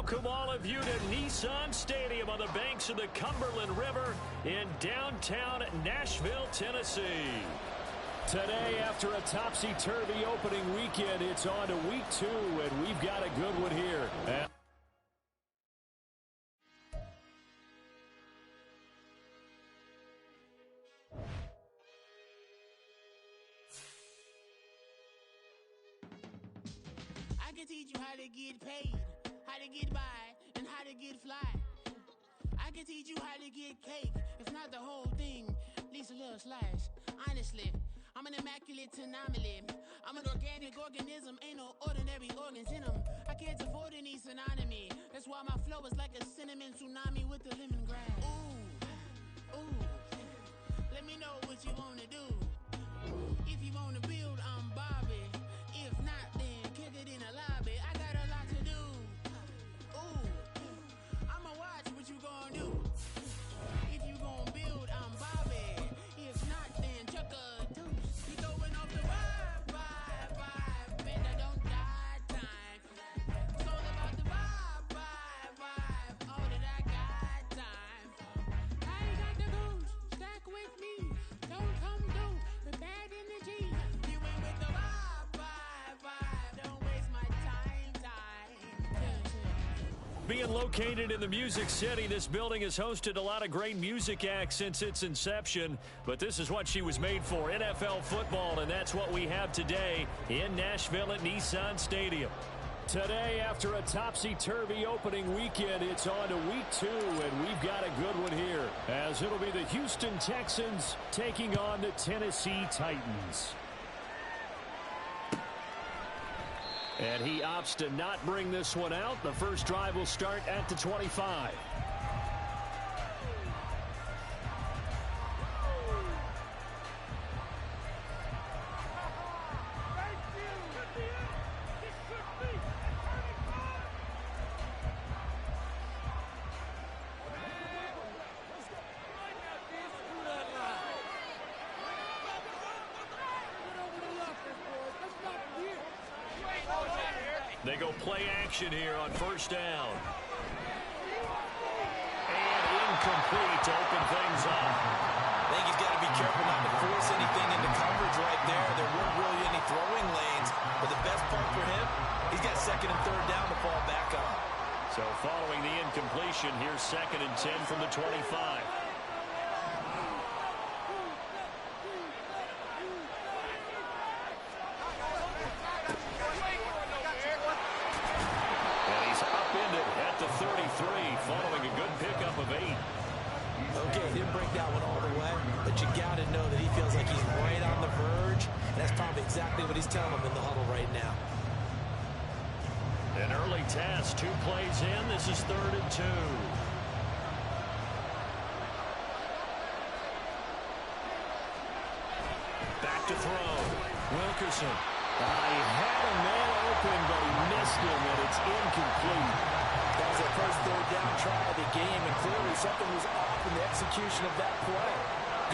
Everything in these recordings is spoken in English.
Welcome all of you to Nissan Stadium on the banks of the Cumberland River in downtown Nashville, Tennessee. Today, after a topsy-turvy opening weekend, it's on to week 2, and we've got a good one here. I can teach you how to get paid, how to get by, and how to get fly. I can teach you how to get cake, if not the whole thing, at least a little slice. Honestly, I'm an immaculate anomaly. I'm an organic organism, ain't no ordinary organs in them. I can't afford any synonymy. That's why my flow is like a cinnamon tsunami with the lemongrass. Ooh, let me know what you wanna do. If you wanna build, I'm Bobby. If not, then kick it in the lobby. I got a lot to do. Ooh, I'ma watch what you gon' do. If you gon' build, I'm Bobby. If not, then chuck a deuce. You throwing off the vibe. Better don't die time. It's all about the vibe. All that I got time. I ain't got the goose. Stack with me. Don't come through with bad energy. You ain't with the vibe. Don't waste my time. Being located in the Music City, this building has hosted a lot of great music acts since its inception, but this is what she was made for, NFL football, and that's what we have today in Nashville at Nissan Stadium. Today, after a topsy-turvy opening weekend, it's on to week 2, and we've got a good one here, as it'll be the Houston Texans taking on the Tennessee Titans. And he opts to not bring this one out. The first drive will start at the 25. They go play action here on first down. And incomplete to open things up. I think he's got to be careful not to force anything into coverage right there. There weren't really any throwing lanes. But the best part for him, he's got second and third down to fall back on. So following the incompletion, here's second and 10 from the 25. Following a good pickup of 8. Okay, he didn't break that one all the way, but you got to know that he feels like he's right on the verge, and that's probably exactly what he's telling them in the huddle right now. An early test, 2 plays in. This is 3rd and 2. Back to throw. Wilkerson. He had a man open, but he missed him, and it's incomplete. That was their first third down try of the game, and clearly something was off in the execution of that play.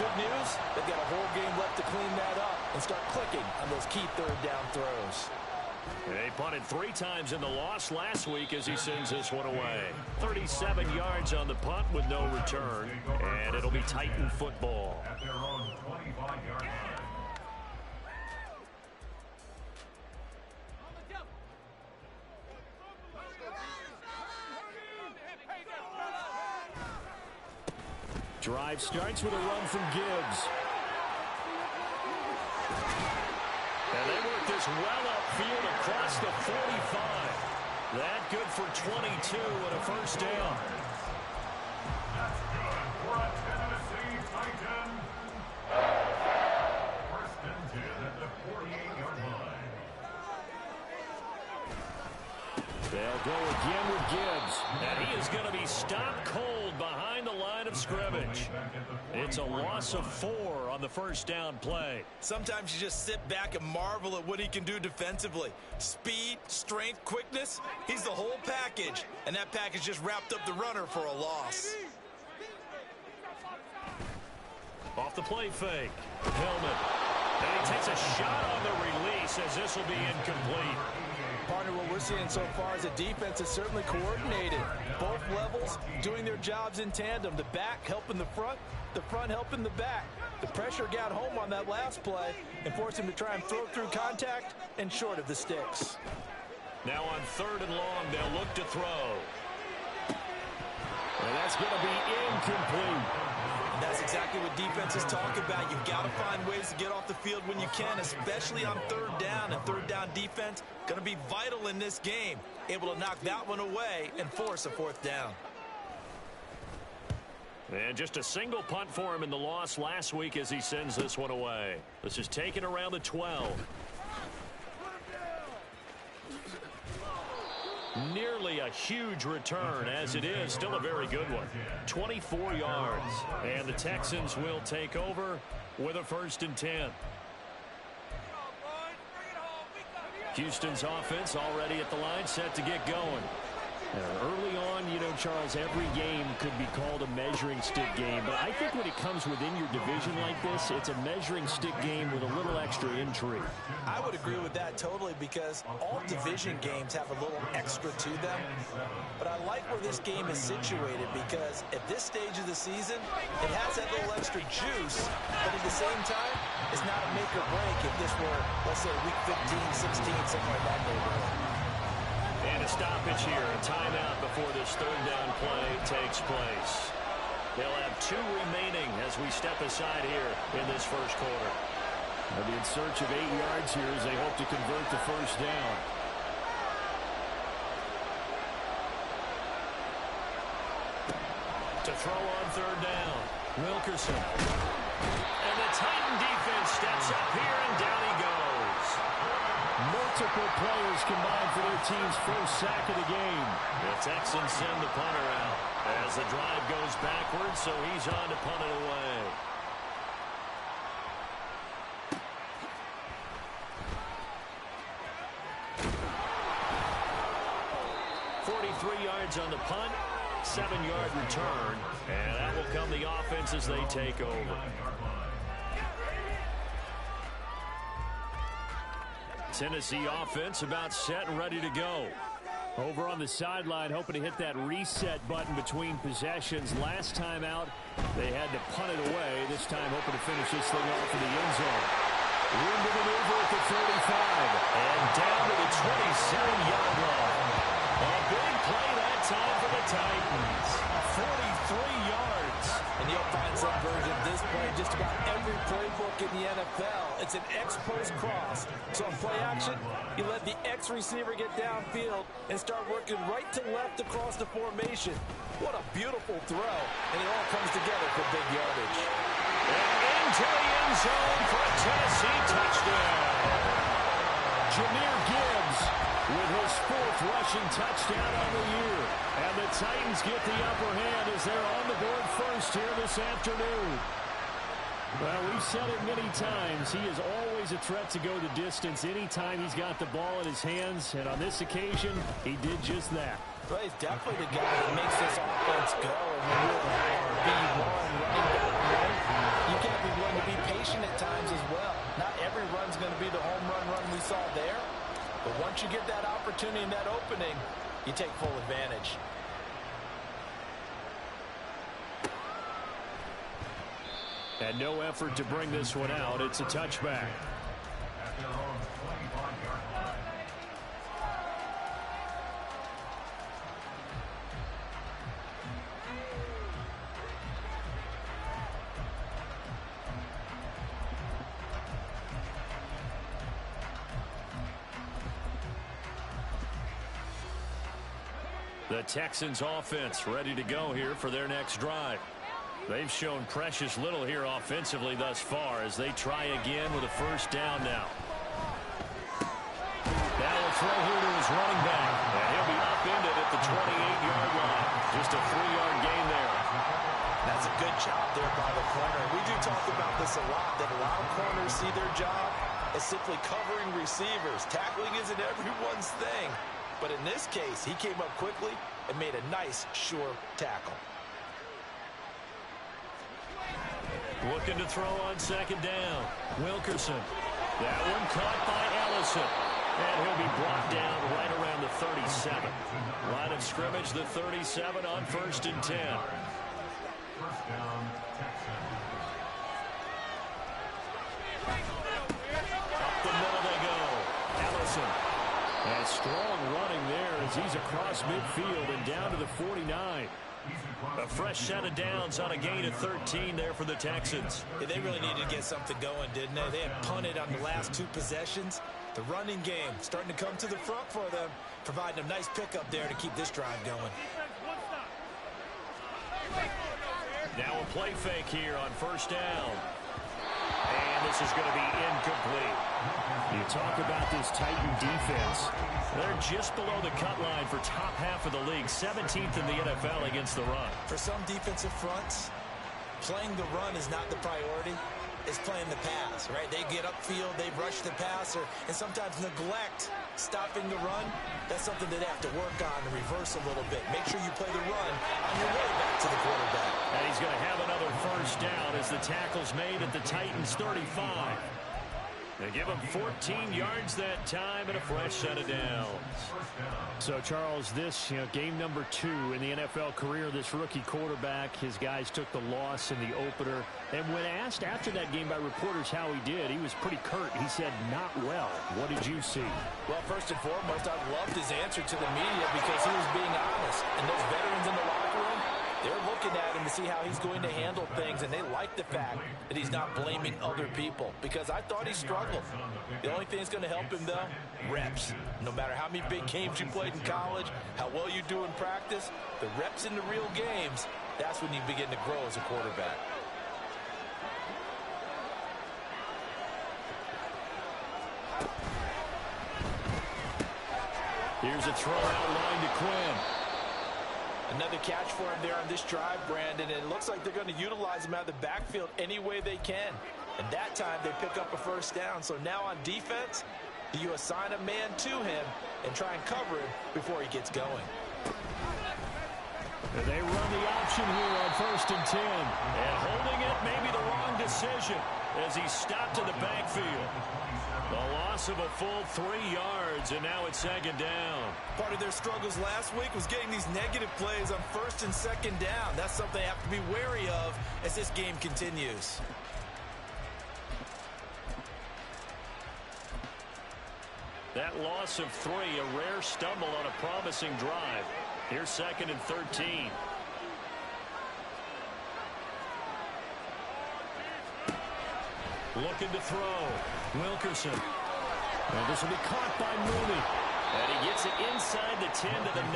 Good news, they've got a whole game left to clean that up and start clicking on those key third down throws. They punted 3 times in the loss last week as he sends this one away. 37 yards on the punt with no return, and it'll be Titan football. At their own 25-yard line. Drive starts with a run from Gibbs. And they work this well upfield across the 45. That good for 22 and a first down. That's good for a Tennessee Titan. First and 10 at the 48-yard line. They'll go again with Gibbs. And he is going to be stopped cold behind the line of scrimmage. It's a loss of 4 on the first down play. Sometimes you just sit back and marvel at what he can do defensively. Speed, strength, quickness, he's the whole package. And that package just wrapped up the runner for a loss. Off the play fake. Tillman. And he takes a shot on the release as this will be incomplete. Partner, what we're seeing so far is the defense is certainly coordinated. Both levels doing their jobs in tandem. The back helping the front helping the back. The pressure got home on that last play and forced him to try and throw through contact and short of the sticks. Now on 3rd and long, they'll look to throw. And that's going to be incomplete. And that's exactly what defenses talk about. You've got to find ways to get off the field when you can, especially on 3rd down. And 3rd down defense going to be vital in this game. Able to knock that one away and force a 4th down. And just a single punt for him in the loss last week as he sends this one away. This is taken around the 12. Nearly a huge return, as it is still a very good one. 24 yards. And the Texans will take over with a 1st and 10. Houston's offense already at the line, set to get going. Early on, you know, Charles, every game could be called a measuring stick game. But I think when it comes within your division like this, it's a measuring stick game with a little extra intrigue. I would agree with that totally because all division games have a little extra to them. But I like where this game is situated because at this stage of the season, it has that little extra juice. But at the same time, it's not a make or break if this were, let's say, week 15, 16, something like that neighborhood. And a stoppage here, a timeout before this 3rd down play takes place. They'll have 2 remaining as we step aside here in this 1st quarter. They'll be in search of 8 yards here as they hope to convert the 1st down. To throw on 3rd down, Wilkerson. And the Titan defense steps up here, and down he goes. Multiple players combined for their team's 1st sack of the game. The Texans send the punter out as the drive goes backwards, so he's on to punt it away. Yards on the punt, 7-yard return, and that will come the offense as they take over. Tennessee offense about set and ready to go. Over on the sideline, hoping to hit that reset button between possessions. Last time out, they had to punt it away. This time, hoping to finish this thing off in the end zone. Room to maneuver at the 35, and down to the 27-yard line. A big play that time for the Titans. 43 yards. And you'll find some version of this play just about every playbook in the NFL. It's an X-post cross. So in play action, you let the X receiver get downfield and start working right to left across the formation. What a beautiful throw. And it all comes together for big yardage. And into the end zone for a Tennessee touchdown. Jahmyr Gibbs with his 4th rushing touchdown on the year. And the Titans get the upper hand as they're on the board first here this afternoon. Well, we've said it many times. He is always a threat to go the distance anytime he's got the ball in his hands. And on this occasion, he did just that. Well, he's definitely the guy that makes this offense go. And when you're B1 running back run, you got to be willing to be patient at times as well. Not every run's going to be the home run we saw there. But once you get that opportunity and that opening, you take full advantage. And no effort to bring this one out. It's a touchback. The Texans offense ready to go here for their next drive. They've shown precious little here offensively thus far as they try again with a 1st down now. Now a throw here to his running back. And he'll be upended at the 28-yard line. Just a 3-yard gain there. That's a good job there by the corner. We do talk about this a lot, that a lot of corners see their job as simply covering receivers. Tackling isn't everyone's thing. But in this case, he came up quickly and made a nice, sure tackle. Looking to throw on 2nd down. Wilkerson. That one caught by Ellison. And he'll be brought down right around the 37. Line of scrimmage, the 37 on 1st and 10. First down, Texans. Up the middle they go. Allison. And strong running there as he's across midfield and down to the 49. A fresh set of downs on a gain of 13 there for the Texans. Yeah, they really needed to get something going, didn't they? They had punted on the last 2 possessions. The running game starting to come to the front for them, providing a nice pickup there to keep this drive going. Now a play fake here on 1st down. And this is going to be incomplete. You talk about this Titan defense. They're just below the cut line for top half of the league, 17th in the NFL against the run. For some defensive fronts, playing the run is not the priority. It's playing the pass, right? They get upfield, they rush the passer, and sometimes neglect stopping the run. That's something that they have to work on and reverse a little bit. Make sure you play the run on your way back to the quarterback. And he's going to have another 1st down as the tackle's made at the Titans' 35. They give him 14 yards that time and a fresh set of downs. So, Charles, this, game number 2 in the NFL career, this rookie quarterback, his guys took the loss in the opener. And when asked after that game by reporters how he did, he was pretty curt. He said, not well. What did you see? Well, first and foremost, I loved his answer to the media because he was being honest. And those veterans in the locker room, they're looking at him to see how he's going to handle things, and they like the fact that he's not blaming other people because I thought he struggled. The only thing that's going to help him, though, reps. No matter how many big games you played in college, how well you do in practice, the reps in the real games, that's when you begin to grow as a quarterback. Here's a throw out line to Quinn. Another catch for him there on this drive, Brandon, and it looks like they're going to utilize him out of the backfield any way they can. And that time they pick up a 1st down. So now on defense, you assign a man to him and try and cover him before he gets going. And they run the option here on 1st and 10. And holding it may be the wrong decision as he stopped in the backfield. The loss of a full 3 yards, and now it's 2nd down. Part of their struggles last week was getting these negative plays on 1st and 2nd down. That's something they have to be wary of as this game continues. That loss of 3, a rare stumble on a promising drive. Here's 2nd and 13. Looking to throw. Wilkerson. And this will be caught by Mooney. And he gets it inside the 10 to the 9.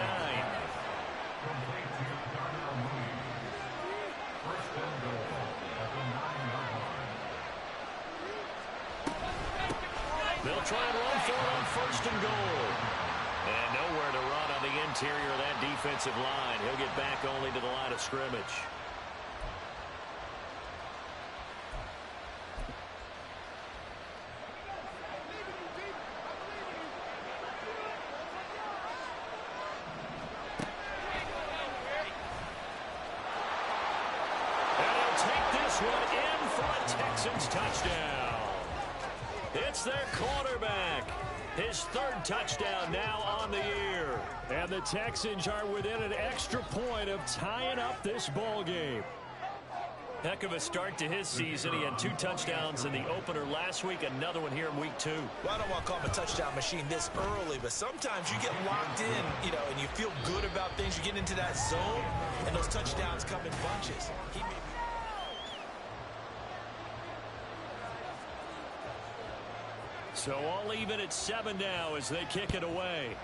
They'll try and run for it on 1st and goal. And nowhere to run on the interior of that defensive line. He'll get back only to the line of scrimmage. Texans touchdown. It's their quarterback. His 3rd touchdown now on the year. And the Texans are within an extra point of tying up this ball game. Heck of a start to his season. He had 2 touchdowns in the opener last week, another one here in week 2. Well, I don't want to call him a touchdown machine this early, but sometimes you get locked in, and you feel good about things. You get into that zone, and those touchdowns come in bunches. So all even at 7 now as they kick it away.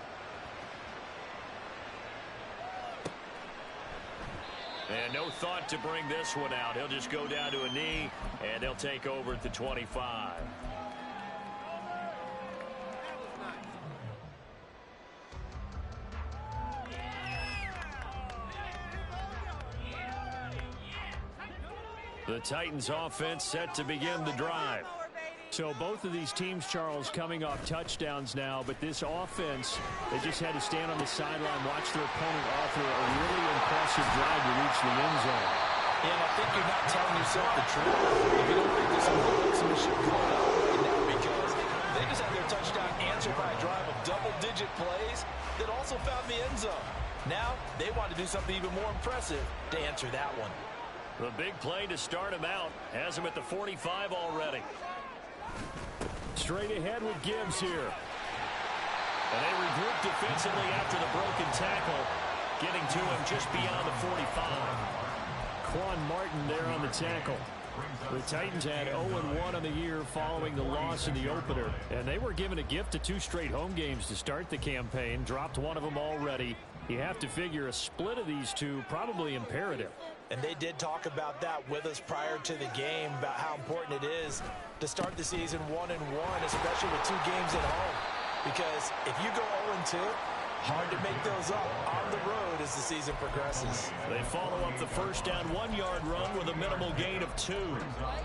And no thought to bring this one out. He'll just go down to a knee, and they'll take over at the 25. The Titans offense set to begin the drive. So both of these teams, Charles, coming off touchdowns now, but this offense, they just had to stand on the sideline, watch their opponent offer a really impressive drive to reach the end zone. And I think you're not telling yourself the truth if you don't think there's some momentum that should go out right now, because they just had their touchdown answered by a drive plays that also found the end zone. Now they want to do something even more impressive to answer that one. The big play to start him out has him at the 45 already. Straight ahead with Gibbs here. And they regroup defensively after the broken tackle, getting to him just beyond the 45. Quan Martin there on the tackle. The Titans had 0-1 on the year following the loss in the opener, and they were given a gift of 2 straight home games to start the campaign. Dropped one of them already. You have to figure a split of these two probably imperative. And they did talk about that with us prior to the game, about how important it is to start the season 1-1, especially with 2 games at home. Because if you go 0-2, hard to make those up on the road as the season progresses. They follow up the first down 1-yard run with a minimal gain of 2.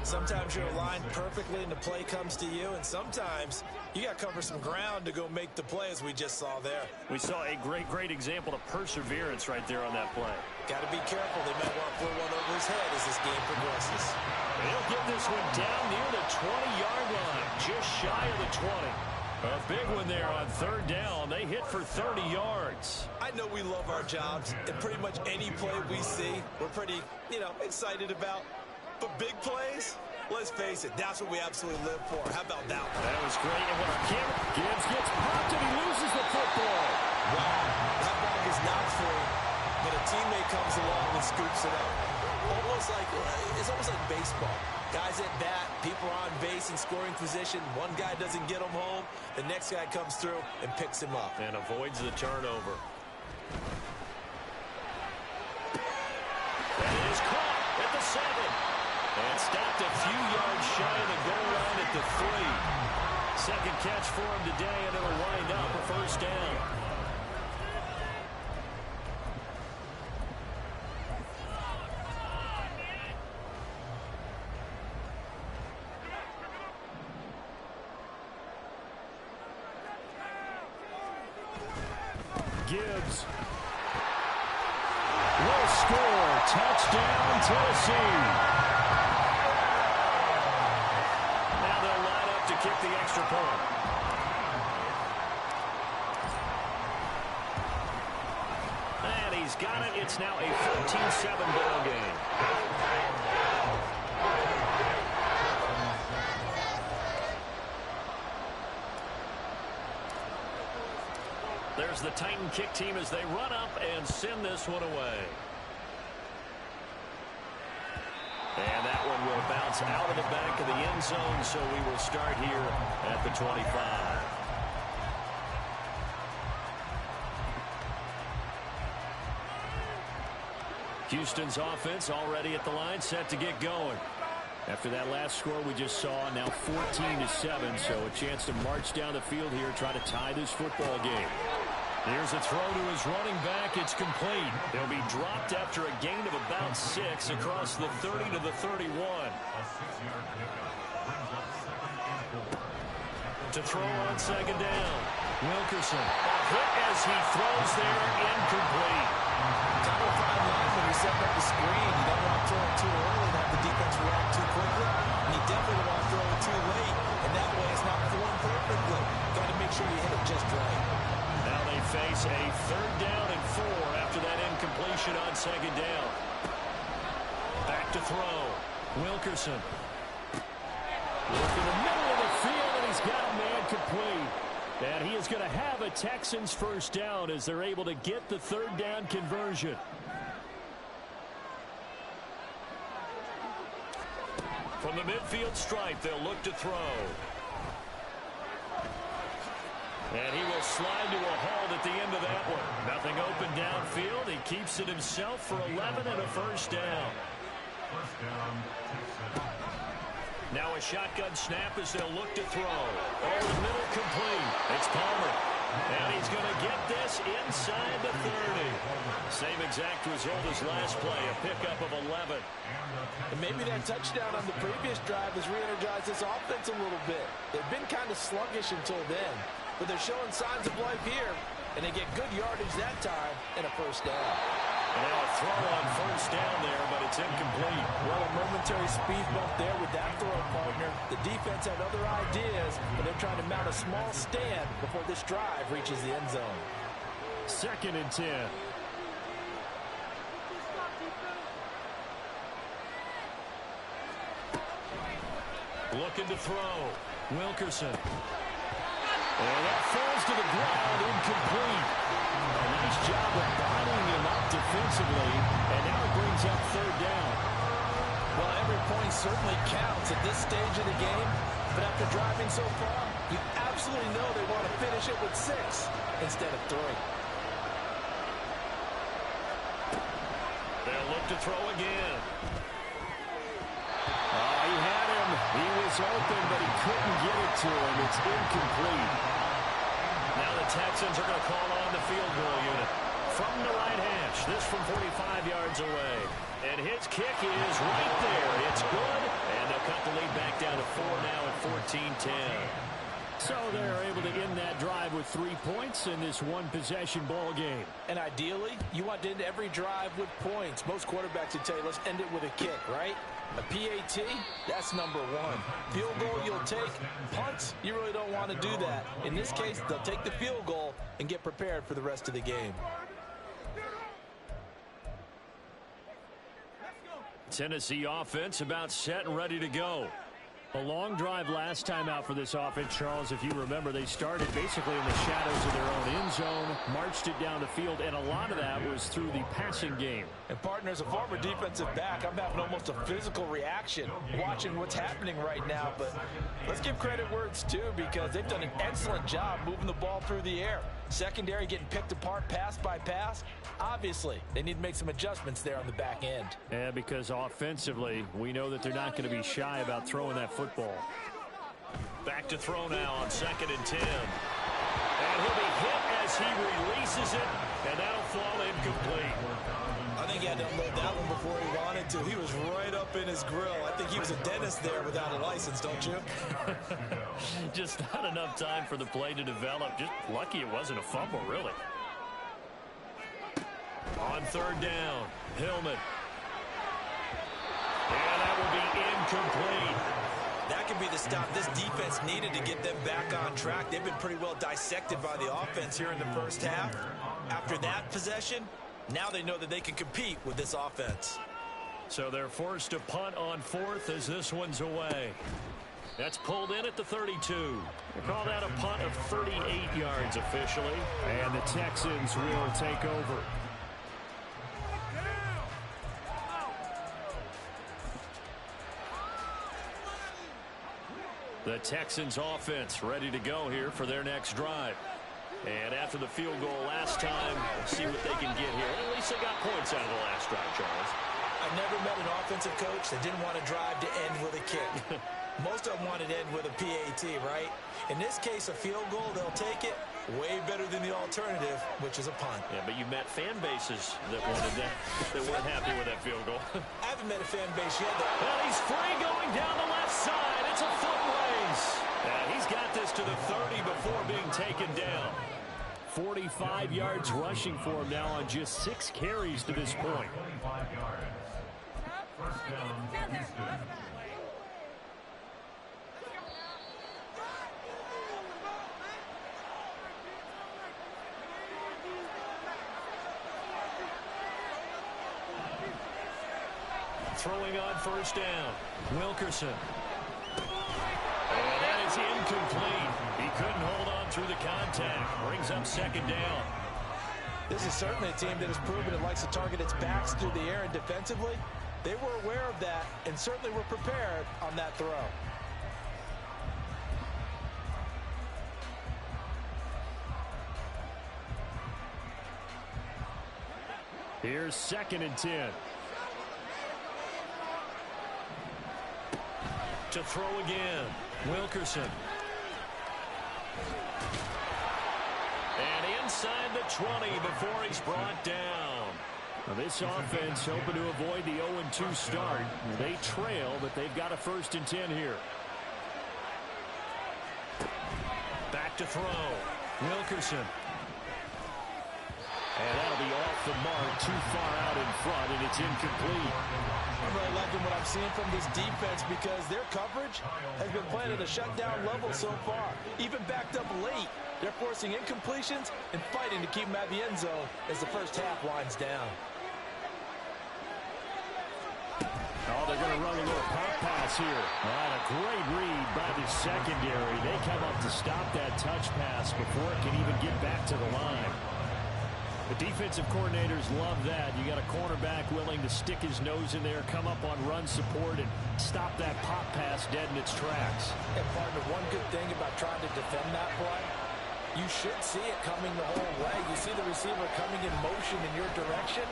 Sometimes you're aligned perfectly and the play comes to you, and sometimes you got to cover some ground to go make the play, as we just saw there. We saw a great example of perseverance right there on that play. Got to be careful. They might want to throw one over his head as this game progresses. They'll get this one down near the 20-yard line, just shy of the 20. A big one there on third down. They hit for 30 yards. I know we love our jobs, and pretty much any play we see, we're pretty, excited about. But big plays, let's face it, that's what we absolutely live for. How about that one? That was great. And when our camera Gibbs gets popped and he loses the football. Wow, that ball is not free, but a teammate comes along and scoops it up. It's almost like baseball. Guys at bat, people are on base in scoring position. One guy doesn't get him home. The next guy comes through and picks him up. And avoids the turnover. And it is caught at the 7. And stopped a few yards shy of the goal line at the 3. Second catch for him today, and it'll wind up a first down. Gibbs will score. Touchdown, Tennessee. Now they'll line up to kick the extra point. And he's got it. It's now a 14-7 ball game. There's the Titan kick team as they run up and send this one away. And that one will bounce out of the back of the end zone, so we will start here at the 25. Houston's offense already at the line, set to get going. After that last score we just saw, now 14-7, so a chance to march down the field here, try to tie this football game. Here's a throw to his running back. It's complete. He'll be dropped after a gain of about 6 across the 30 to the 31. To throw on second down. Wilkerson. A hit as he throws there, incomplete. Kind of a fine line when you're setting up the screen. You don't want to throw it too early and have the defense react too quickly. And you definitely don't want to throw it too late. And that way it's not formed perfectly. Got to make sure you hit it just right. Now they face a third down and 4 after that incompletion on second down. Back to throw. Wilkerson. Look in the middle of the field, and he's got a man complete. And he is going to have a Texans first down as they're able to get the third down conversion. From the midfield stripe, they'll look to throw. And he will slide to a halt at the end of that one. Nothing open downfield. He keeps it himself for 11 and a first down. First down, Texans. Now a shotgun snap as they'll look to throw. Over the middle, complete. It's Palmer. And he's going to get this inside the 30. Same exact result as last play, a pickup of 11. And maybe that touchdown on the previous drive has re-energized this offense a little bit. They've been kind of sluggish until then, but they're showing signs of life here, and they get good yardage that time and a first down. And now a throw on first down there, but it's incomplete. Well, a momentary speed bump there with that throw, partner. The defense had other ideas, but they're trying to mount a small stand before this drive reaches the end zone. 2nd and 10. Looking to throw. Wilkerson. And that falls to the ground, incomplete. A nice job of bottling him up defensively, and now it brings up 3rd down. Well, every point certainly counts at this stage of the game, but after driving so far, you absolutely know they want to finish it with 6 instead of 3. They'll look to throw again. He had him. He was open, but he couldn't get it to him. It's incomplete. Now the Texans are going to call on the field goal unit. From the right hash, this from 45 yards away. And his kick is right there. It's good. And they'll cut the lead back down to 4 now at 14-10. So they're able to end that drive with 3 points in this one-possession ball game. And ideally, you want to end every drive with points. Most quarterbacks would tell you, let's end it with a kick, right? A PAT, that's number 1. Field goal you'll take. Punts, you really don't want to do that. In this case, they'll take the field goal and get prepared for the rest of the game. Tennessee offense about set and ready to go. A long drive last time out for this offense, Charles. If you remember, they started basically in the shadows of their own end zone, marched it down the field, and a lot of that was through the passing game. And, partner, as a former defensive back, I'm having almost a physical reaction watching what's happening right now. But let's give credit where it's due, because they've done an excellent job moving the ball through the air. Secondary getting picked apart pass by pass. Obviously, they need to make some adjustments there on the back end. Yeah, because offensively, we know that they're not going to be shy about throwing that football. Back to throw now on 2nd and 10. And he'll be hit as he releases it, and that'll fall incomplete. I think he had to unload that one before he wanted to. He was right up in his grill. I think he was a dentist there without a license, don't you? Just not enough time for the play to develop. Just lucky it wasn't a fumble, really. On 3rd down, Hillman. And that will be incomplete. That could be the stop this defense needed to get them back on track. They've been pretty well dissected by the offense here in the first half. After that possession, now they know that they can compete with this offense. So they're forced to punt on 4th as this one's away. That's pulled in at the 32. We'll call that a punt of 38 yards officially. And the Texans will take over. The Texans offense ready to go here for their next drive. And after the field goal last time, we'll see what they can get here. At least they got points out of the last drive, Charles. I've never met an offensive coach that didn't want to drive to end with a kick. Most of them wanted to end with a PAT, right? In this case, a field goal, they'll take it. Way better than the alternative, which is a punt. Yeah, but you met fan bases that wanted that, that weren't happy with that field goal. I haven't met a fan base yet. Well, he's free going down the left side. It's a foot race. He's got this to the 30 before being taken down. 45 yards rushing for him now on just 6 carries to this point. 25 yards. First down, Houston. Throwing on first down, Wilkerson. And that is incomplete. He couldn't hold on through the contact. Brings up 2nd down. This is certainly a team that has proven it likes to target its backs through the air, and defensively, they were aware of that and certainly were prepared on that throw. Here's 2nd and 10. To throw again, Wilkerson. And inside the 20 before he's brought down. Now this offense hoping to avoid the 0-2 start. They trail, but they've got a 1st and 10 here. Back to throw, Wilkerson. And that'll be all the mark, too far out in front, and it's incomplete. I'm really liking what I'm seeing from this defense because their coverage has been playing at a shutdown level so far. Even backed up late, they're forcing incompletions and fighting to keep them at the end zone as the first half winds down. Oh, they're going to run a little pop pass here. And a great read by the secondary. They come up to stop that touch pass before it can even get back to the line. The defensive coordinators love that. You got a cornerback willing to stick his nose in there, come up on run support, and stop that pop pass dead in its tracks. And partner, one good thing about trying to defend that play, you should see it coming the whole way. You see the receiver coming in motion in your direction.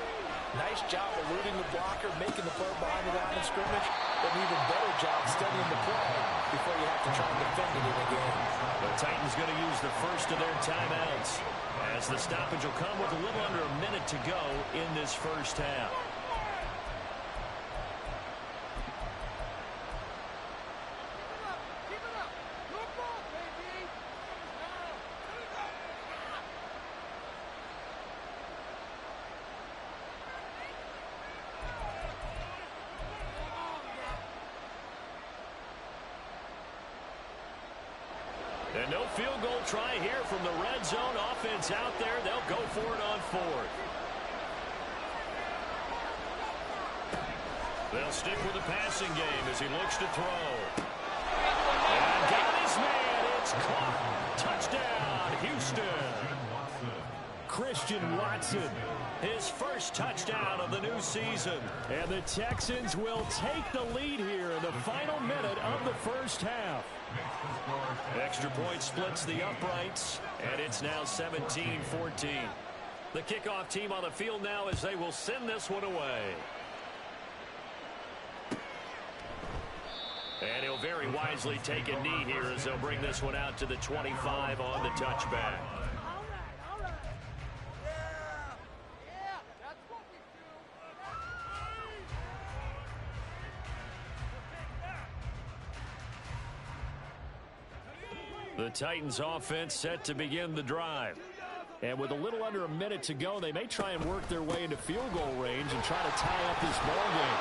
Nice job eluding the blocker, making the play behind the line of scrimmage, but an even better job studying the play before you have to try and defend it in a game. The Titans going to use the first of their timeouts, as the stoppage will come with a little under a minute to go in this first half. And no field goal try here from the red zone. Offense out there. They'll go for it on fourth. They'll stick with the passing game as he looks to throw. And got his man. It's caught. Touchdown, Houston. Christian Watson, his first touchdown of the new season. And the Texans will take the lead here in the final minute of the first half. Extra point splits the uprights, and it's now 17-14. The kickoff team on the field now as they will send this one away. And he'll very wisely take a knee here as they'll bring this one out to the 25 on the touchback. The Titans offense set to begin the drive. And with a little under a minute to go, they may try and work their way into field goal range and try to tie up this ball game.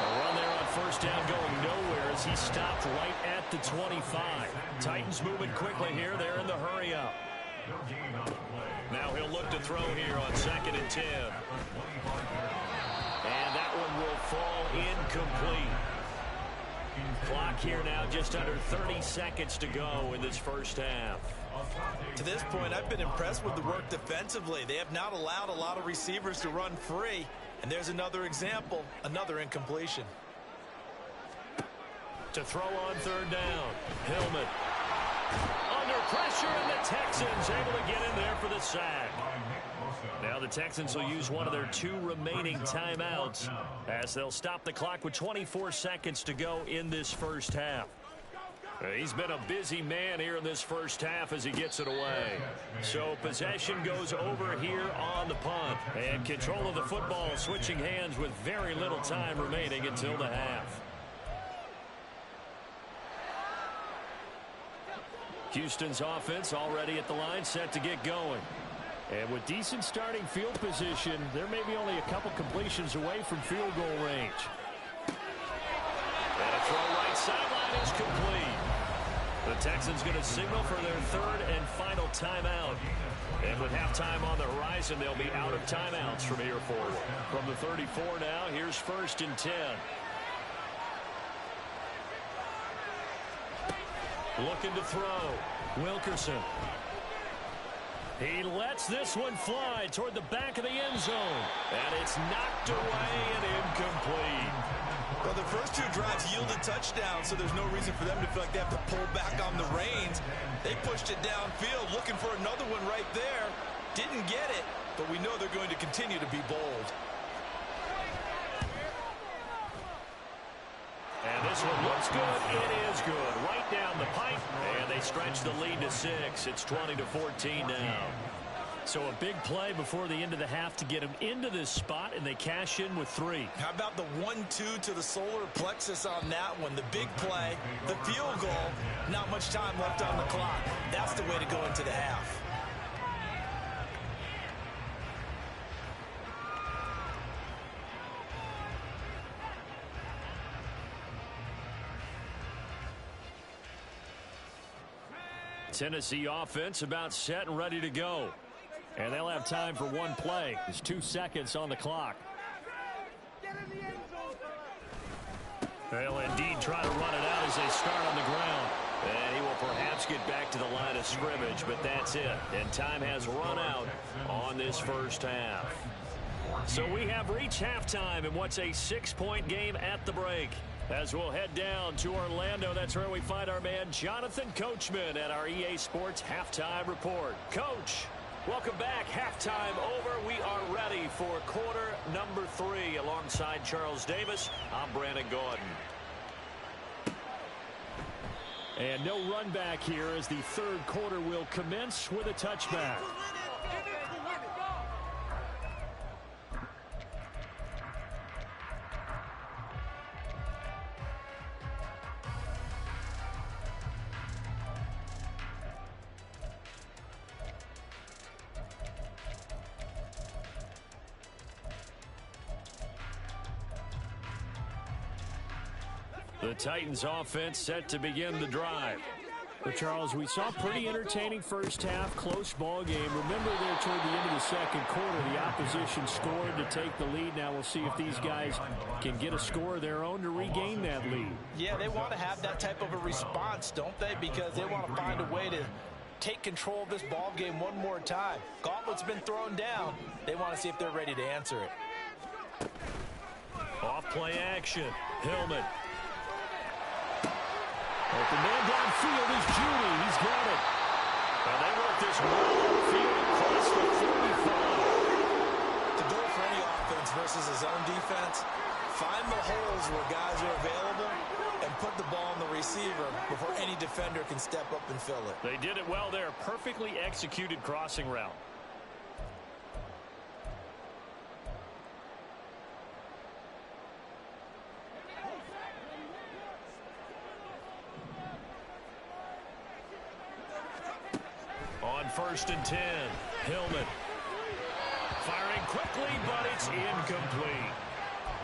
A run there on first down going nowhere as he stopped right at the 25. Titans moving quickly here. They're in the hurry up. Now he'll look to throw here on 2nd and 10. And that one will fall incomplete. Clock here now just under 30 seconds to go in this first half. To this point, I've been impressed with the work defensively. They have not allowed a lot of receivers to run free. And there's another example, another incompletion. To throw on 3rd down, Tillman. Under pressure, and the Texans able to get in there for the sack. Now the Texans will use one of their 2 remaining timeouts as they'll stop the clock with 24 seconds to go in this first half. He's been a busy man here in this first half as he gets it away. So possession goes over here on the punt. And control of the football switching hands with very little time remaining until the half. Houston's offense already at the line, set to get going. And with decent starting field position, there may be only a couple completions away from field goal range. And a throw right sideline is complete. The Texans going to signal for their 3rd and final timeout. And with halftime on the horizon, they'll be out of timeouts from here forward. From the 34 now, here's 1st and 10. Looking to throw. Wilkerson. He lets this one fly toward the back of the end zone. And it's knocked away and incomplete. Well, the first 2 drives yielded touchdowns, so there's no reason for them to feel like they have to pull back on the reins. They pushed it downfield, looking for another one right there. Didn't get it, but we know they're going to continue to be bold. And this one looks good. It is good. Right down the pipe. And they stretch the lead to 6. It's 20-14 now. So a big play before the end of the half to get them into this spot, and they cash in with 3. How about the 1-2 to the solar plexus on that one? The big play, the field goal, not much time left on the clock. That's the way to go into the half. Tennessee offense about set and ready to go. And they'll have time for one play. There's 2 seconds on the clock. They'll indeed try to run it out as they start on the ground. And he will perhaps get back to the line of scrimmage, but that's it. And time has run out on this first half. So we have reached halftime in what's a 6-point game at the break. As we'll head down to Orlando, that's where we find our man Jonathan Coachman at our EA Sports Halftime Report. Coach, welcome back. Halftime over. We are ready for quarter number 3. Alongside Charles Davis, I'm Brandon Gordon. And no run back here as the third quarter will commence with a touchback. The Titans offense set to begin the drive. But Charles, we saw pretty entertaining first half, close ball game. Remember there toward the end of the second quarter, the opposition scored to take the lead. Now we'll see if these guys can get a score of their own to regain that lead. Yeah, they want to have that type of a response, don't they? Because they want to find a way to take control of this ball game one more time. Gauntlet's been thrown down. They want to see if they're ready to answer it. Off play action. Hillman. The man downfield is Judy. He's got it. And they work this well field across the 45. To go for any offense versus his own defense, find the holes where guys are available and put the ball on the receiver before any defender can step up and fill it. They did it well there. Perfectly executed crossing route. On 1st and 10, Hillman. Firing quickly, but it's incomplete.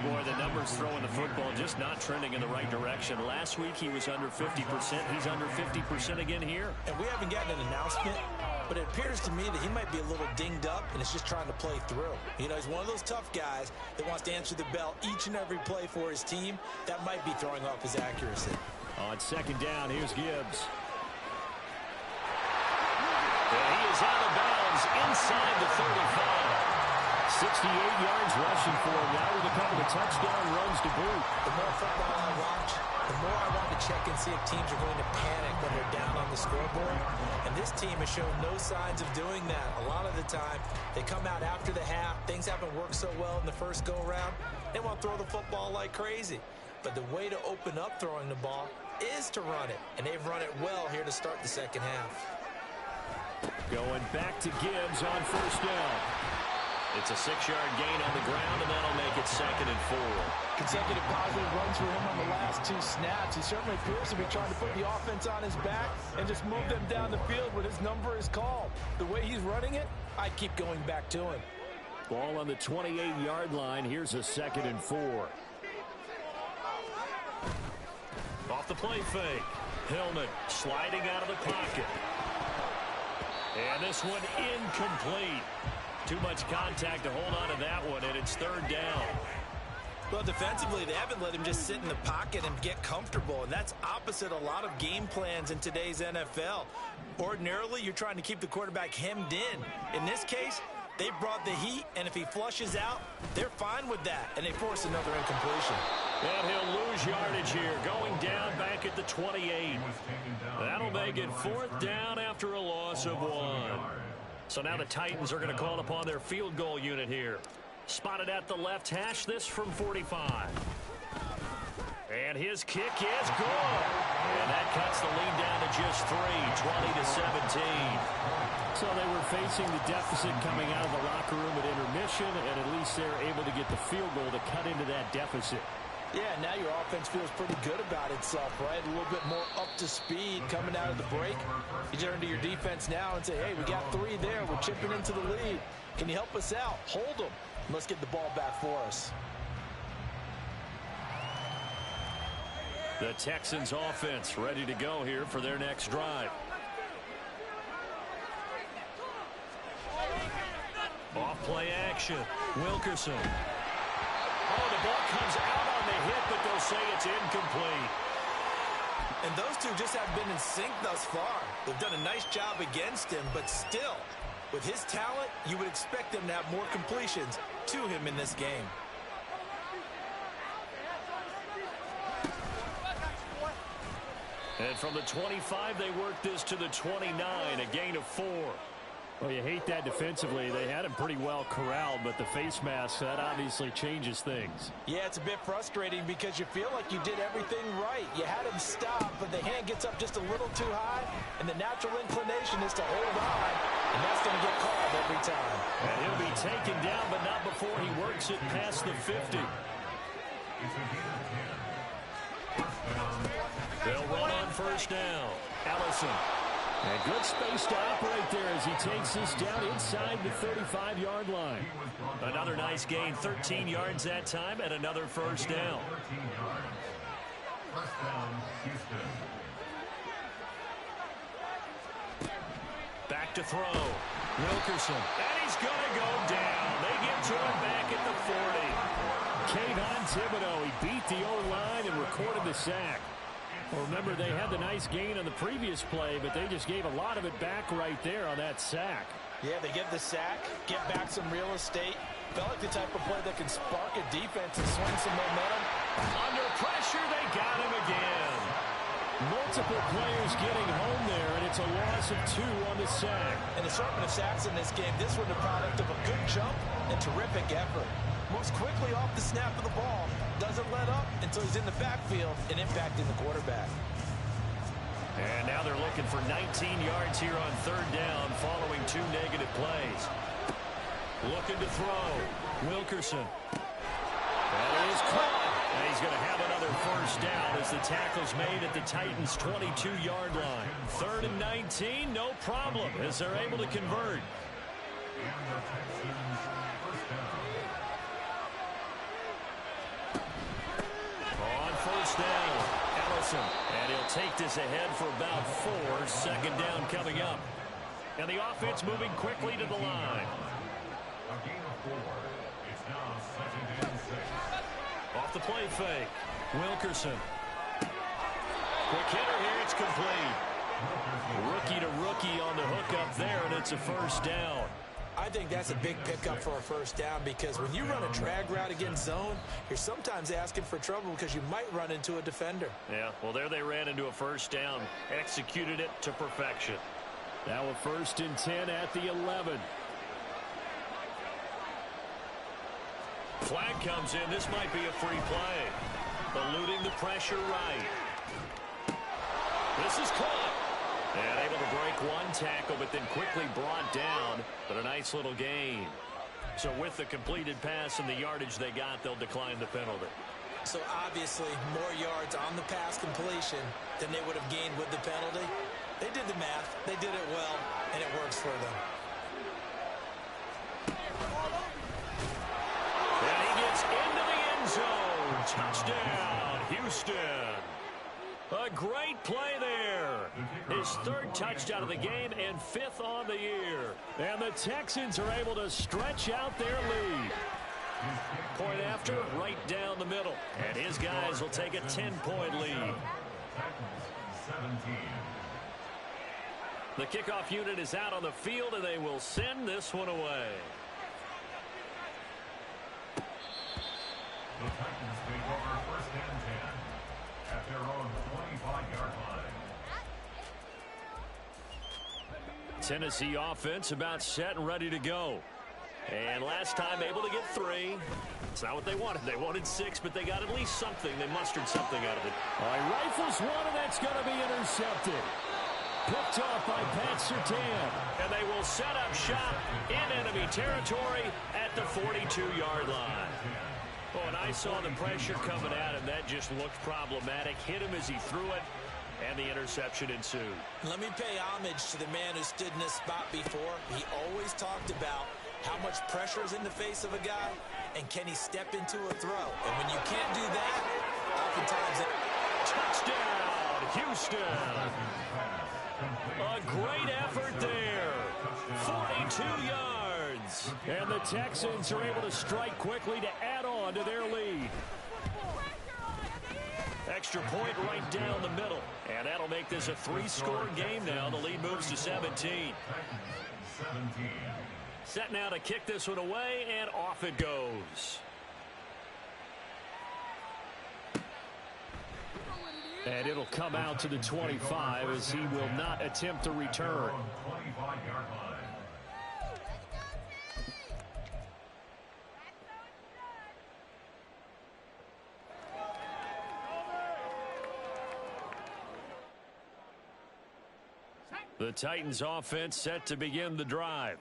Boy, the numbers throwing the football just not trending in the right direction. Last week he was under 50%. He's under 50% again here. And we haven't gotten an announcement, but it appears to me that he might be a little dinged up and is just trying to play through. You know, he's one of those tough guys that wants to answer the bell each and every play for his team. That might be throwing off his accuracy. On 2nd down, here's Gibbs. And he is out of bounds inside the 35. 68 yards rushing for him now with a couple of touchdown runs to boot. The more football I watch, the more I want to check and see if teams are going to panic when they're down on the scoreboard. And this team has shown no signs of doing that. A lot of the time, they come out after the half. Things haven't worked so well in the first go-around. They want to throw the football like crazy. But the way to open up throwing the ball is to run it. And they've run it well here to start the second half. Going back to Gibbs on 1st down. It's a 6-yard gain on the ground, and that'll make it 2nd and 4. Consecutive positive runs for him on the last 2 snaps. He certainly appears to be trying to put the offense on his back and just move them down the field when his number is called. The way he's running it, I keep going back to him. Ball on the 28-yard line. Here's a 2nd and 4. Off the play fake. Hillman sliding out of the pocket. And this one incomplete. Too much contact to hold on to that one, and it's 3rd down. Well, defensively, they haven't let him just sit in the pocket and get comfortable, and that's opposite a lot of game plans in today's NFL. Ordinarily, you're trying to keep the quarterback hemmed in. In this case, they brought the heat, and if he flushes out, they're fine with that, and they force another incompletion. And he'll lose yardage here, going down back at the 28. That'll make it 4th down after a loss of 1. So now the Titans are going to call upon their field goal unit here. Spotted at the left hash, this from 45. And his kick is good. And that cuts the lead down to just 3, 20-17. So they were facing the deficit coming out of the locker room at intermission, and at least they're able to get the field goal to cut into that deficit. Yeah, now your offense feels pretty good about itself, right? A little bit more up to speed coming out of the break. You turn to your defense now and say, hey, we got 3 there. We're chipping into the lead. Can you help us out? Hold them. Let's get the ball back for us. The Texans offense ready to go here for their next drive. Off play action. Wilkerson. Oh, the ball comes out on the hit, but they'll say it's incomplete. And those two just haven't been in sync thus far. They've done a nice job against him, but still, with his talent, you would expect them to have more completions to him in this game. And from the 25, they work this to the 29, a gain of 4. Well, you hate that defensively. They had him pretty well corralled, but the face mask, that obviously changes things. Yeah, it's a bit frustrating because you feel like you did everything right. You had him stop, but the hand gets up just a little too high, and the natural inclination is to hold on, and that's going to get called every time. And he'll be taken down, but not before he works it past the 50. They'll run on first down. Allison. And good space to operate there as he takes this down inside the 35-yard line. Another nice gain, 13 yards that time, and another first down. First down, Houston. Back to throw. Wilkerson. And he's going to go down. They get to him back at the 40. Kayvon Thibodeau, he beat the O-line and recorded the sack. Well, remember, they had the nice gain on the previous play, but they just gave a lot of it back right there on that sack. Yeah, they get the sack, get back some real estate. Felt like the type of play that can spark a defense and swing some momentum. Under pressure, they got him again. Multiple players getting home there, and it's a loss of 2 on the sack. An assortment of sacks in this game. This one the product of a good jump and terrific effort. Moves quickly off the snap of the ball. Doesn't let up until he's in the backfield and impacting the quarterback. And now they're looking for 19 yards here on third down following 2 negative plays. Looking to throw. Wilkerson. That is caught. And he's going to have another first down as the tackle's made at the Titans' 22-yard line. 3rd and 19, no problem as they're able to convert. On first down, Allison. And he'll take this ahead for about 4. Second down coming up. And the offense moving quickly to the line. A gain of 4. It's now 2nd and 6. Off the play fake. Wilkerson. Quick hitter here. It's complete. Rookie to rookie on the hookup there, and it's a first down. I think that's a big pickup for a first down because when you run a drag route against zone, you're sometimes asking for trouble because you might run into a defender. Yeah, well, there they ran into a first down. Executed it to perfection. Now a 1st and 10 at the 11. Flag comes in. This might be a free play. Eluding the pressure right. This is caught. And able to break one tackle, but then quickly brought down. But a nice little gain. So with the completed pass and the yardage they got, they'll decline the penalty. So obviously more yards on the pass completion than they would have gained with the penalty. They did the math. They did it well, and it works for them. And he gets into the end zone. Touchdown, Houston. A great play there. His 3rd touchdown of the game and 5th on the year. And the Texans are able to stretch out their lead. Point after, right down the middle. And his guys will take a 10-point lead. The kickoff unit is out on the field, and they will send this one away. The Titans take over 1st and 10 at their own 25-yard line. Tennessee offense about set and ready to go. And last time able to get 3. It's not what they wanted. They wanted 6, but they got at least something. They mustered something out of it. All right, rifles one, and that's going to be intercepted. Picked off by Pat Surtain. And they will set up shop in enemy territory at the 42-yard line. Oh, and I saw the pressure coming at him. That just looked problematic. Hit him as he threw it, and the interception ensued. Let me pay homage to the man who stood in this spot before. He always talked about how much pressure is in the face of a guy, and can he step into a throw? And when you can't do that, oftentimes it... Touchdown, Houston. A great effort there. 42 yards. Titans. And the Texans are able to strike quickly to add on to their lead. Extra point right down the middle. And that'll make this a 3-score game now. The lead moves to 17. Set now to kick this one away, and off it goes. And it'll come out to the 25 as he will not attempt to return. The Titans offense set to begin the drive.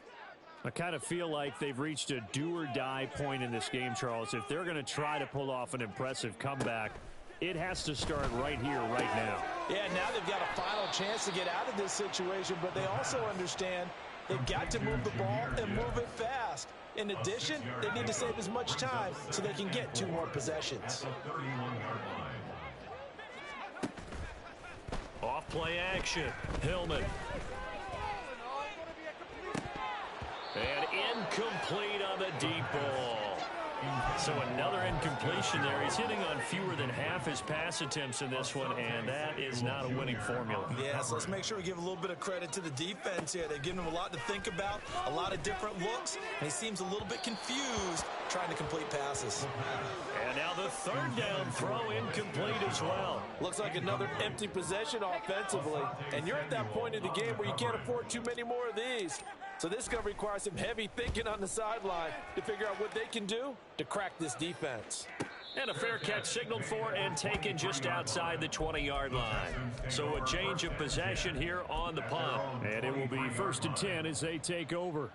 I kind of feel like they've reached a do-or-die point in this game, Charles. If they're going to try to pull off an impressive comeback, it has to start right here, right now. Yeah, now they've got a final chance to get out of this situation, but they also understand they've got to move the ball and move it fast. In addition, they need to save as much time so they can get 2 more possessions. Off play action. Tillman. And incomplete on the deep ball. So another incompletion there. He's hitting on fewer than half his pass attempts in this one, and that is not a winning formula. Yeah, so let's make sure we give a little bit of credit to the defense here. They've given him a lot to think about, a lot of different looks, and he seems a little bit confused trying to complete passes. And now the third down throw incomplete as well. Looks like another empty possession offensively, and you're at that point in the game where you can't afford too many more of these. So this is going to require some heavy thinking on the sideline to figure out what they can do to crack this defense. And a fair catch signaled for and taken just outside the 20-yard line. So a change of possession here on the punt. And it will be 1st and 10 as they take over.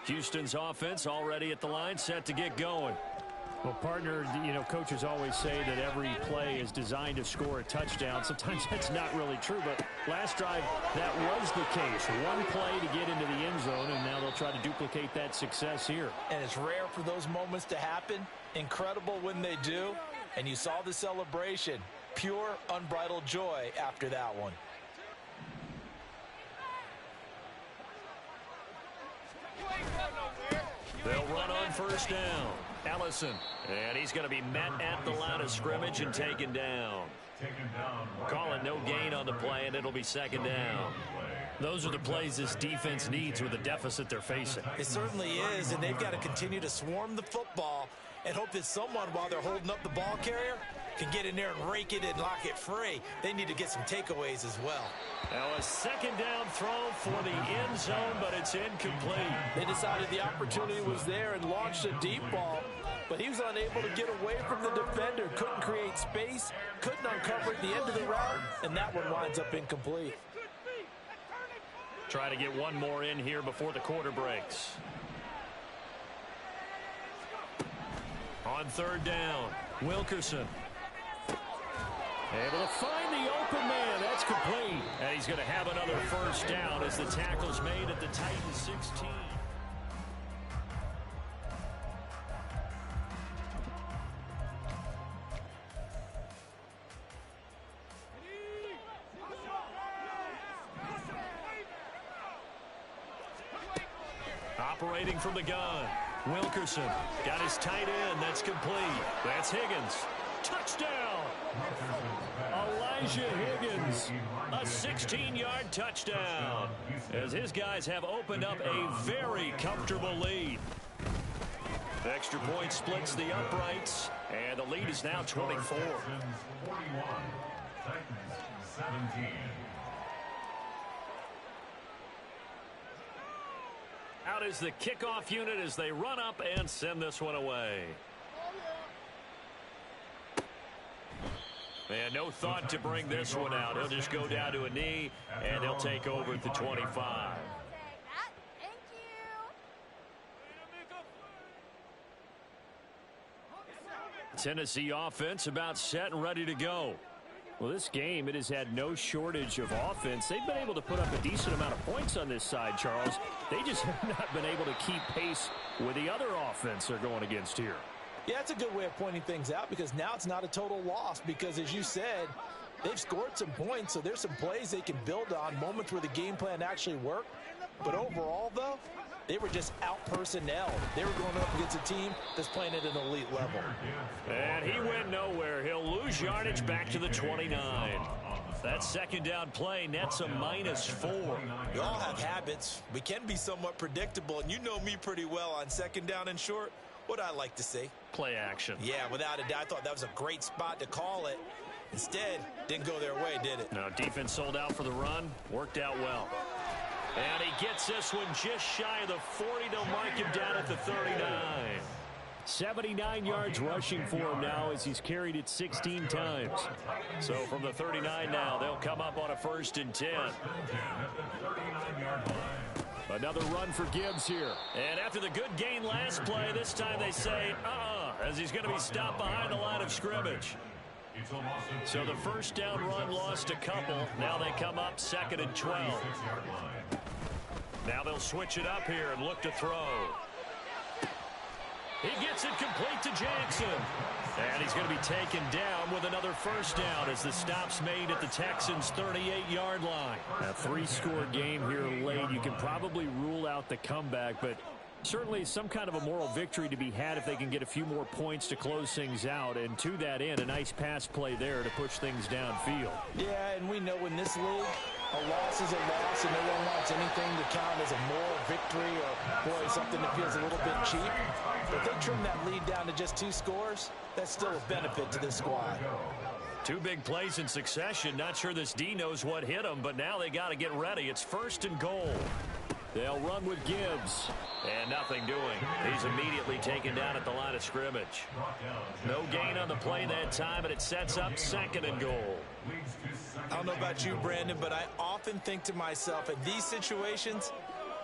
Houston's offense already at the line, set to get going. Well, partner, coaches always say that every play is designed to score a touchdown. Sometimes that's not really true, but last drive, that was the case. One play to get into the end zone, and now they'll try to duplicate that success here. And it's rare for those moments to happen. Incredible when they do. And you saw the celebration. Pure, unbridled joy after that one. They'll run on 1st down. Ellison, and he's going to be met at the line of scrimmage and taken down. Calling no gain on the play, and it'll be 2nd down. Those are the plays this defense needs with the deficit they're facing. It certainly is, and they've got to continue to swarm the football and hope that someone, while they're holding up the ball carrier, can get in there and rake it and lock it free. They need to get some takeaways as well. Now a 2nd down throw for the end zone, but it's incomplete. They decided the opportunity was there and launched a deep ball, but he was unable to get away from the defender, couldn't create space, couldn't uncover at the end of the route, and that one winds up incomplete. Try to get one more in here before the quarter breaks. On 3rd down, Wilkerson. Able to find the open man. That's complete. And he's going to have another 1st down as the tackle's made at the Titans 16. Operating from the gun. Wilkerson got his tight end. That's complete. That's Higgins. Touchdown. Elijah Higgins. A 16-yard touchdown. As his guys have opened up a very comfortable lead. The extra point splits the uprights. And the lead is now 24. 41. Titans 17. Out is the kickoff unit as they run up and send this one away. And no thought to bring this one out. He'll just go down to a knee, and he'll take over at the 25. Tennessee offense about set and ready to go. Well, this game, it has had no shortage of offense. They've been able to put up a decent amount of points on this side, Charles. They just have not been able to keep pace with the other offense they're going against here. Yeah, it's a good way of pointing things out because now it's not a total loss because, as you said, They've scored some points, so there's some plays they can build on, moments where the game plan actually worked. But overall, though, they were just out-personnel. They were going up against a team that's playing at an elite level. And he went nowhere. He'll lose yardage back to the 29. That second down play nets a -4. We all have habits. We can be somewhat predictable, and you know me pretty well on second down and short. What I like to say? Play action. Yeah, without a doubt. I thought that was a great spot to call it. Instead, didn't go their way, did it? No, defense sold out for the run. Worked out well. And he gets this one just shy of the 40. They'll mark him down at the 39. 79 yards rushing for him now as he's carried it 16 times. So from the 39 now, they'll come up on a 1st and 10. Another run for Gibbs here. And after the good gain last play, this time they say, as he's going to be stopped behind the line of scrimmage. So the first down run lost a couple. Now they come up 2nd and 12. Now they'll switch it up here and look to throw. He gets it complete to Jackson. And he's going to be taken down with another first down as the stop's made at the Texans' 38-yard line. A 3-score game here late. You can probably rule out the comeback, but certainly some kind of a moral victory to be had if they can get a few more points to close things out. And to that end, a nice pass play there to push things downfield. Yeah, and we know in this league, a loss is a loss, and no one wants anything to count as a moral victory or, boy, something that feels a little bit cheap. But if they trim that lead down to just 2 scores, that's still a benefit to this squad. 2 big plays in succession. Not sure this D knows what hit him, but now they got to get ready. It's 1st and goal. They'll run with Gibbs. And nothing doing. He's immediately taken down at the line of scrimmage. No gain on the play that time, and it sets up 2nd and goal. I don't know about you, Brandon, but I often think to myself, in these situations,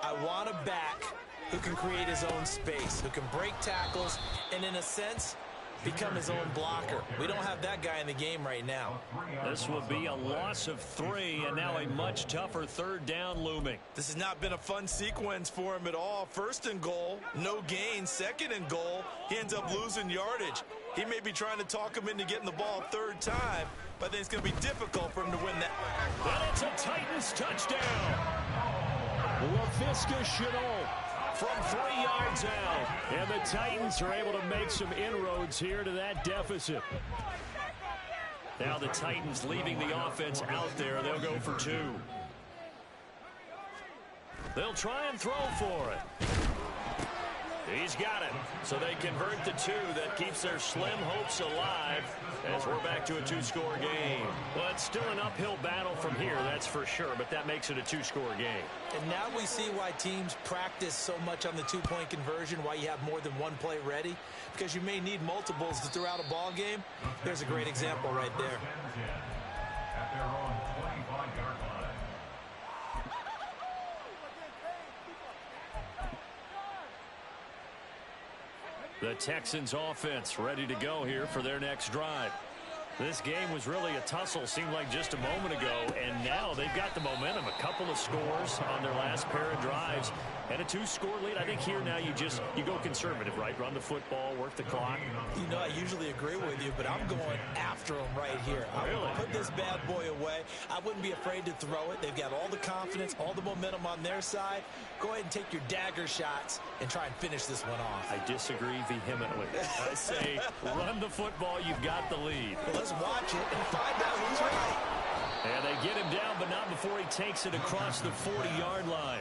I want a back who can create his own space, who can break tackles, and in a sense, become his own blocker. We don't have that guy in the game right now. This will be a loss of 3, and now a much tougher 3rd down looming. This has not been a fun sequence for him at all. 1st and goal, no gain. 2nd and goal, he ends up losing yardage. He may be trying to talk him into getting the ball a 3rd time, but I think it's going to be difficult for him to win that. And it's a Titans touchdown. LaVisca Chenault from 3 yards out. And the Titans are able to make some inroads here to that deficit. Now the Titans leaving the offense out there. They'll go for 2. They'll try and throw for it. He's got it. So they convert the 2. That keeps their slim hopes alive as we're back to a 2-score game. Well, it's still an uphill battle from here, that's for sure, but that makes it a 2-score game. And now we see why teams practice so much on the 2-point conversion, why you have more than one play ready, because you may need multiples to throw out a ball game. There's a great example right there. At their own 25-yard line. The Texans offense ready to go here for their next drive. This game was really a tussle, seemed like just a moment ago, and now they've got the momentum. A couple of scores on their last pair of drives and a 2-score lead. I think here now you go conservative, right? Run the football, work the clock. You know, I usually agree with you, but I'm going after them right here. I Really? will put this bad boy away. I wouldn't be afraid to throw it. They've got all the confidence, all the momentum on their side. Go ahead and take your dagger shots and try and finish this one off. I disagree vehemently. I say run the football, you've got the lead. Well, let's watch it and find out who's right. And they get him down, but not before he takes it across the 40-yard line.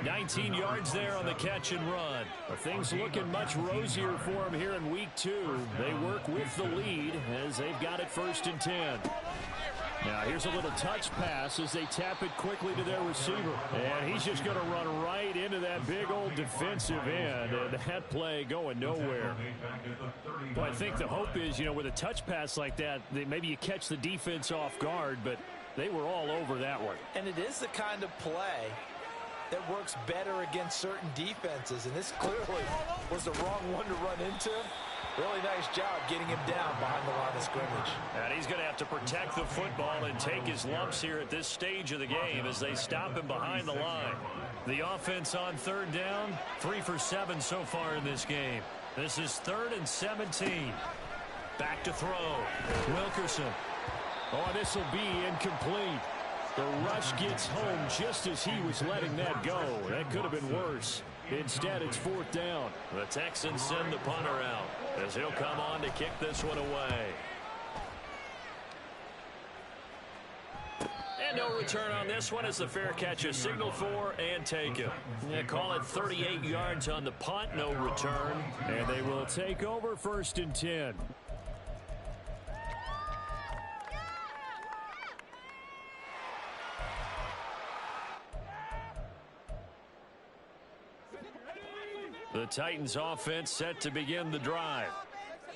19 yards there on the catch and run. Well, things looking much rosier for him here in week 2. They work with the lead as they've got it 1st and 10. Now here's a little touch pass as they tap it quickly to their receiver. And he's just going to run right into that big old defensive end. And that play going nowhere. Well, I think the hope is, with a touch pass like that, maybe you catch the defense off guard, but they were all over that one. And it is the kind of play that works better against certain defenses. And this clearly was the wrong one to run into. Really nice job getting him down behind the line of scrimmage. And he's going to have to protect the football and take his lumps here at this stage of the game as they stop him behind the line. The offense on 3rd down, 3 for 7 so far in this game. This is 3rd and 17. Back to throw. Wilkerson. Oh, this will be incomplete. The rush gets home just as he was letting that go. That could have been worse. Instead, it's 4th down. The Texans send the punter out as he'll come on to kick this one away. And no return on this one as the fair catch is signaled for and taken. Yeah, call it 38 yards on the punt, no return. And they will take over 1st and 10. The Titans offense set to begin the drive.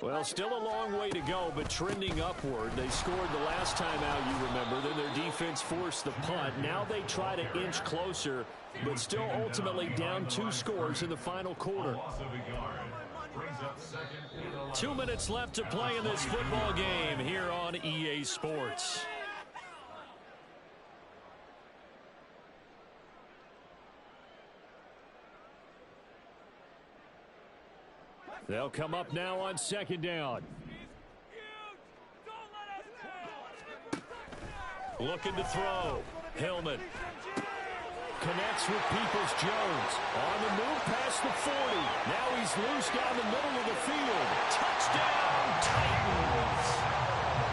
Well, still a long way to go, but trending upward. They scored the last time out, you remember. Then their defense forced the punt. Now they try to inch closer, but still ultimately down 2 scores in the final quarter. 2 minutes left to play in this football game here on EA Sports. They'll come up now on 2nd down. Looking to throw. Hillman. Connects with Peoples-Jones. On the move past the 40. Now he's loose down the middle of the field. Touchdown, Titans.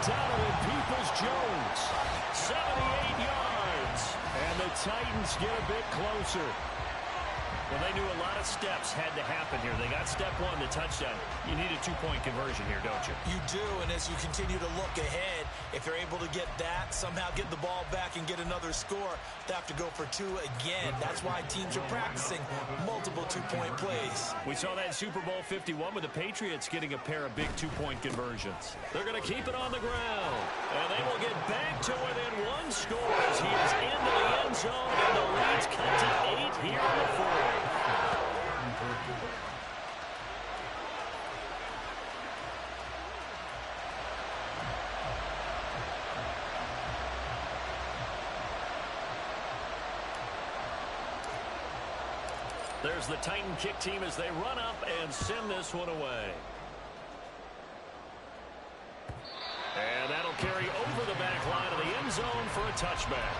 Donovan Peoples-Jones. 78 yards. And the Titans get a bit closer. Well, they knew a lot of steps had to happen here. They got step 1, the touchdown. You need a 2-point conversion here, don't you? You do, and as you continue to look ahead, if you're able to get that, somehow get the ball back and get another score, they have to go for 2 again. That's why teams are practicing multiple 2-point plays. We saw that in Super Bowl 51 with the Patriots getting a pair of big 2-point conversions. They're going to keep it on the ground, and they will get back to within 1 score as he is into the end zone, and the lead's cut to 8 here in the 4th. There's the Titan kick team as they run up and send this one away. And that'll carry over the back line of the end zone for a touchback.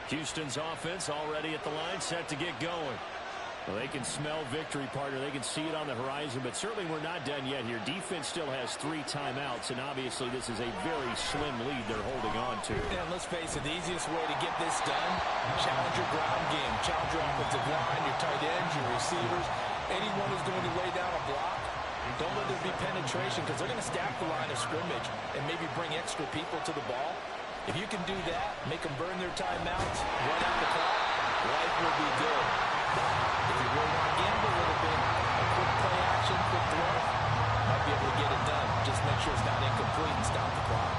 Houston's offense already at the line, set to get going. Well, they can smell victory, partner. They can see it on the horizon, but certainly we're not done yet here. Defense still has 3 timeouts, and obviously this is a very slim lead they're holding on to. And let's face it, the easiest way to get this done, challenge your ground game, challenge your offensive line, your tight ends, your receivers, anyone who's going to lay down a block. Don't let there be penetration because they're going to stack the line of scrimmage and maybe bring extra people to the ball. If you can do that, make them burn their timeouts, run out the clock, life will be good. If you really want to gamble a little bit, a quick play action, quick throw, might be able to get it done. Just make sure it's not incomplete and stop the clock.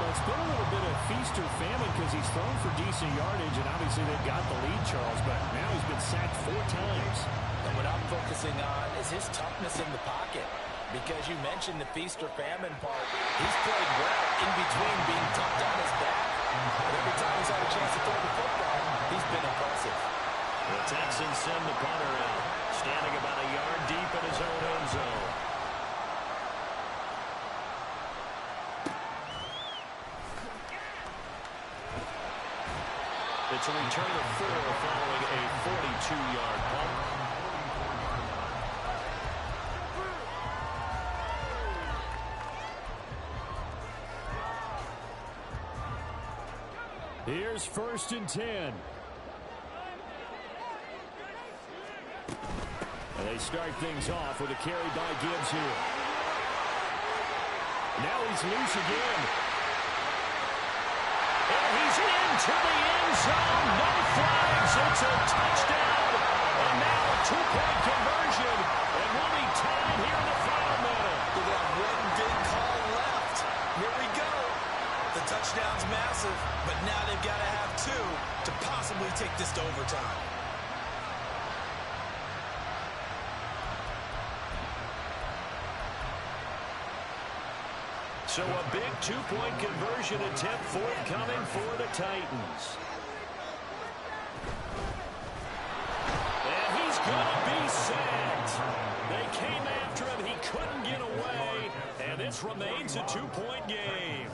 Well, it's been a little bit of feast or famine because he's thrown for decent yardage, and obviously they've got the lead, Charles, but now he's been sacked 4 times. And what I'm focusing on is his toughness in the pocket. Because you mentioned the feast or famine part. He's played well in between being tucked on his back. But every time he's had a chance to throw the football, he's been impressive. The Texans send the punter out, standing about a yard deep in his own end zone. It's a return of 4 following a 42-yard punt. Here's 1st and 10. And they start things off with a carry by Gibbs here. Now he's loose again. And he's into the end zone. No flags. It's a touchdown. And now a 2-point conversion. And we'll be tied here in the final minute. With that one big call left. Here we go. The touchdown's massive, but now they've got to have 2 to possibly take this to overtime. So a big 2-point conversion attempt forthcoming for the Titans. And he's going to be sacked. They came after seconds remains, a 2-point game.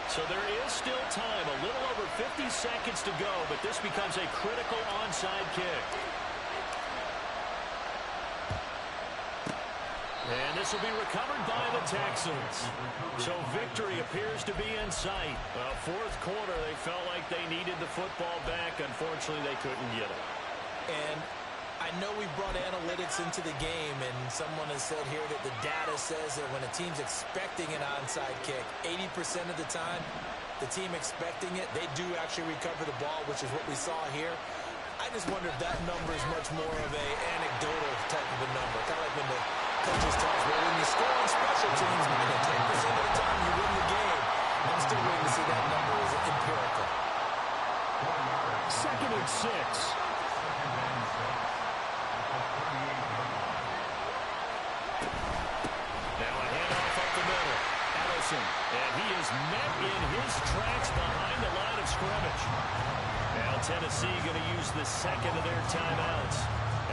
So there is still time, a little over 50 seconds to go, but this becomes a critical onside kick. And this will be recovered by the Texans. So victory appears to be in sight. Fourth quarter, they felt like they needed the football back. Unfortunately, they couldn't get it. And I know we brought analytics into the game, and someone has said here that the data says that when a team's expecting an onside kick, 80% of the time, the team expecting it, they do actually recover the ball, which is what we saw here. I just wonder if that number is much more of an anecdotal type of a number. Kind of like when the coaches tell us, well, when you score on special teams, 10% of the time you win the game. I'm still waiting to see that number as empirical. 2nd and 6. And he is met in his tracks behind the line of scrimmage. Now Tennessee going to use the second of their timeouts,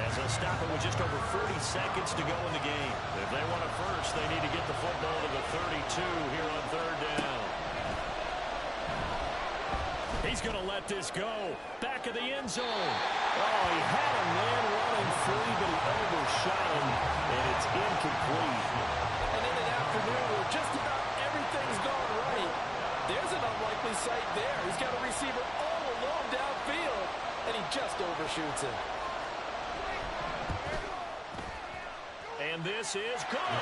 as they'll stop it with just over 40 seconds to go in the game. If they want it first, they need to get the football to the 32 here on 3rd down. He's going to let this go. Back of the end zone. Oh, he had a man running free, but he overshot him, and it's incomplete. And in an afternoon where just about everything's gone right, there's an unlikely sight there. He's got a receiver all alone downfield, and he just overshoots him. And this is good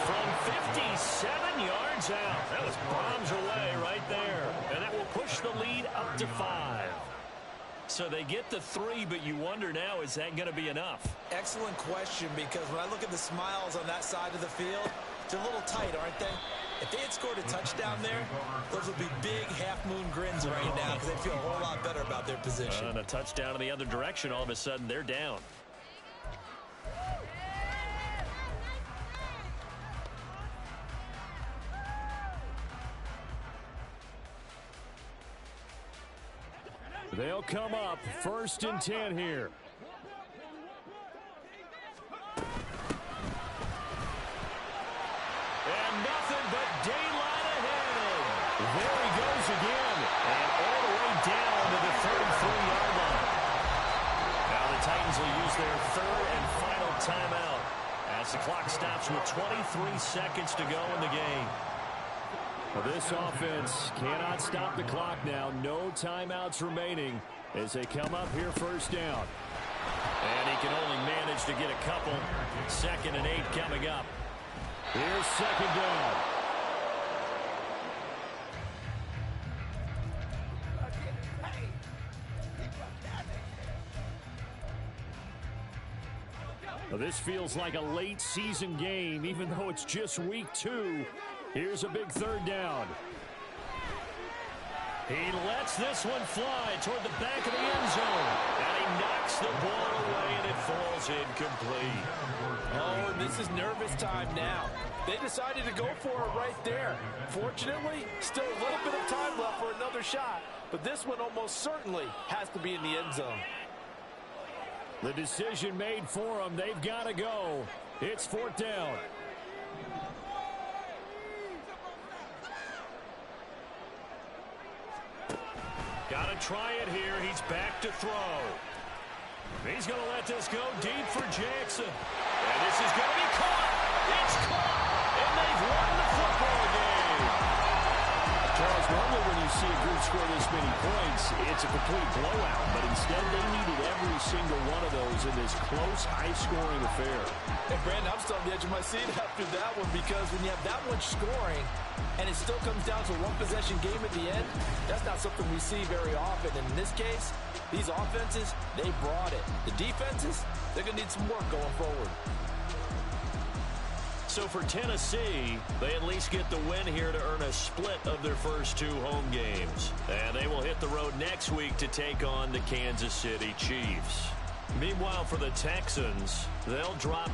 from 57 yards out. That was bombs away right there. And that will push the lead up to 5. So they get the 3, but you wonder now, is that going to be enough? Excellent question, because when I look at the smiles on that side of the field, they're a little tight, aren't they? If they had scored a touchdown there, those would be big half-moon grins right now, because they feel a whole lot better about their position. And a touchdown in the other direction, all of a sudden they're down. They'll come up 1st and 10 here. And nothing but daylight ahead. There he goes again. And all the way down to the 33-yard line. Now the Titans will use their 3rd and final timeout as the clock stops with 23 seconds to go in the game. Well, this offense cannot stop the clock now. No timeouts remaining as they come up here 1st down. And he can only manage to get a couple. 2nd and 8 coming up. Here's 2nd down. Well, this feels like a late season game, even though it's just week 2. Here's a big 3rd down. He lets this one fly toward the back of the end zone. And he knocks the ball away, and it falls incomplete. Oh, and this is nervous time now. They decided to go for it right there. Fortunately, still a little bit of time left for another shot. But this one almost certainly has to be in the end zone. The decision made for them. They've got to go. It's 4th down. Got to try it here. He's back to throw. He's going to let this go deep for Jackson. And this is going to be caught. It's caught. And they've won the football game. Charles, normally when you see a group score this many points, it's a complete blowout. But instead, they needed every single one of those in this close, high-scoring affair. And, Brandon, I'm still on the edge of my seat after that one, because when you have that much scoring and it still comes down to a one-possession game at the end, that's not something we see very often. And in this case, these offenses, they brought it. The defenses, they're going to need some work going forward. So for Tennessee, they at least get the win here to earn a split of their first 2 home games. And they will hit the road next week to take on the Kansas City Chiefs. Meanwhile, for the Texans, they'll drop